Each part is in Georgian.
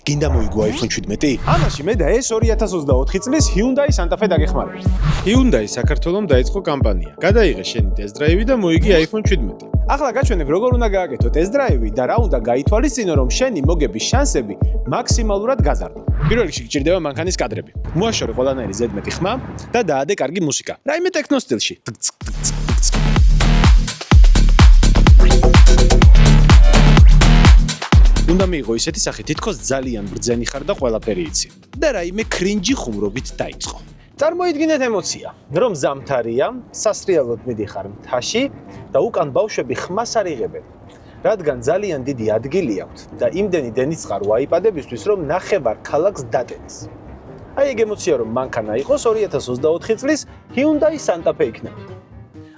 გინდა მოიგო iPhone 17? ამაში მე და ეს 2024 წლის Hyundai Santa Fe დაგეხმარება. Hyundai საქართველოს დაიწყო კამპანია. გადაიღე შენი ტესტ-დრაივი და მოიგი iPhone 17. ახლა გაჩვენებ როგორ უნდა გააკეთო ტესტ-დრაივი და რა უნდა გაითვალისწინო, რომ შენი მოგების შანსები მაქსიმალურად გაზარდო. პირველ რიგში გჭირდება მანქანის კადრები. მოაშორე ყველანაირი ზედმეტი ხმა და დაადე კარგი მუსიკა. რაიმე ტექნო სტილში. უნდა მიიღო ისეთი სახე, თითქოს ძალიან ბრძენი ხარ და ყველაფერი იცი. და რაიმე კრინჯი ხუმრობით დაიწყო. წარმოიდგინეთ ემოცია, რომ ზამთარია, სასრიალოდ მიდიხარ მთაში და უკან ბავშვები ხმას არ იღებენ. რადგან ძალიან დიდი ადგილი აქვთ და იმდენი დენისწყარ ვაიპადებისთვის, რომ ნახევარ ქალაქს დატენეს. აი ეგ ემოცია რომ მანქანა იყოს 2024 წლის Hyundai Santa Fe იქნება.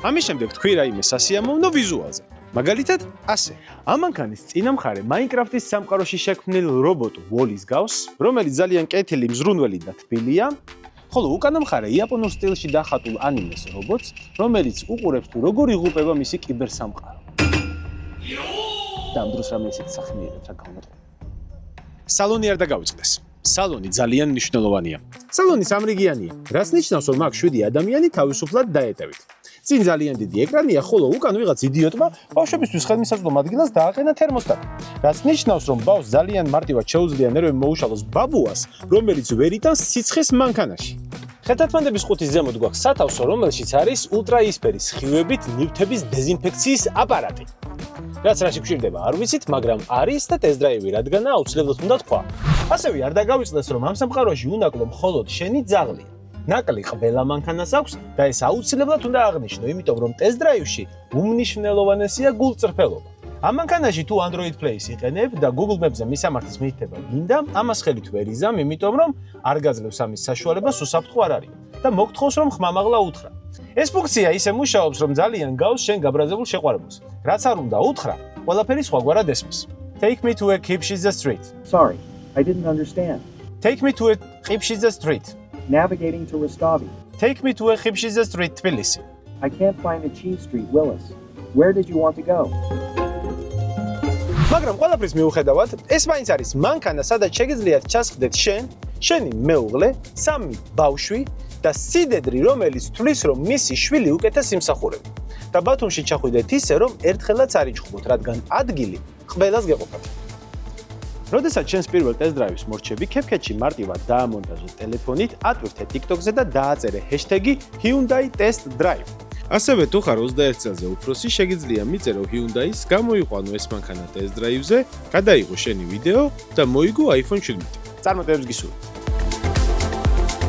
ამის შემდეგ თქვი რაიმე სასიამოვნო ვიზუალზე. მაგალითად, ასე. ამ მანქანის წინა მხარე Minecraft-ის სამყაროში შექმნილ რობოტ Wall-ის გავს, რომელიც ძალიან კეთილი, მზრუნველი და თბილია, ხოლო უკანა მხარე იაპონურ სტილში დახატულ ანიმეს რობოტს, რომელიც უყურებს თუ როგორ იღუპება მისი კიბერსამყარო. და ამ დროს რამე ისეთი სახე მიიღეთ რა გამოტყვა. სალონი არ დაგავიწყდეს. სალონი ძალიან მნიშვნელოვანია. სალონი სამრიგიანია, რაც ნიშნავს, რომ აქ 7 ადამიანი თავისუფლად დაეტევით. წინ ძალიან დიდი ეკრანია, ხოლო უკან ვიღაც იდიოტმა ბავშვებისთვის ხელმისაწვდომ ადგილას დააყენა თერმოსტატი. რაც ნიშნავს, რომ ბავშვს ძალიან მარტივად შეუძლია ნერვები მოუშალოს ბაბუას, რომელიც ვერ იტანს სიცხეს მანქანაში. ხეთათმანდების ყუთის ზემოთ გვაქვს სათავსო, რომელშიც არის ულტრაისფერი სხივებით ნივთების დეზინფექციის აპარატი. რაც რაში გვჭირდება არ ვიცით, მაგრამ არის და ტესტ-დრაივი რადგანაა აუცილებლად უნდა თქვა. ასევე არ დაგავიწყდეს, რომ ამ სამყაროში უნაკლო მხოლოდ შენი ძაღლია. ნაკლი ყველა მანქანას აქვს და ეს აუცილებლად უნდა აღნიშნო, იმიტომ რომ ტესტ-დრაივში უმნიშვნელოვანესია გულწრფელობა. ამ მანქანაში თუ Android Play-ს იყენებ და Google Maps-ზე მისამართის მითითება გინდა, ამას ხელით ვერ იზამ, იმიტომ რომ არ გაძლევს ამის საშუალებას, უსაფრთხო არ არის და მოგთხოვს რომ ხმამაღლა უთხრა. ეს ფუნქცია ისე მუშაობს, რომ ძალიან გავს შენ გაბრაზებულ შეყვარებულს. რაც არ უნდა უთხრა, ყველაფერი სხვაგვარად ესმის. Take me to a Khibshidze street. Sorry, I didn't understand. Take me to a Khibshidze street. Navigating to Rustavi. Take me to a Khibshidze street, Tbilisi. I can't find a cheese street, Willis. Where did you want to go? მაგრამ ყველაფრის მიუხედავად, ეს მაინც არის მანქანა, სადაც შეგიძლიათ ჩასხდეთ შენ, შენი მეუღლე, 3 ბავშვი და სიდედრი, რომელიც თვლის, რომ მისი შვილი უკეთეს იმსახურება. და ბათუმში ჩახვიდეთ ისე, რომ ერთხელაც არ იჭხბოთ, რადგან ადგილი ყველას გეყოფათ. როდესაც შენს პირველ ტესტ-დრაივს მორჩები, CapCut-ში მარტივად დაამონტაჟე ტელეფონით, ატვირთე TikTok-ზე და დააწერე ჰეშტეგი Hyundai Test Drive. ასევე თუ ხარ 21 წელზე უფროსი, შეგიძლია მიწერო Hyundai-ს, გამოიყვანო ეს მანქანა ტესტ-დრაივზე, გადაიღო შენი ვიდეო და მოიგო iPhone 17. წარმატებებს გისურვებთ.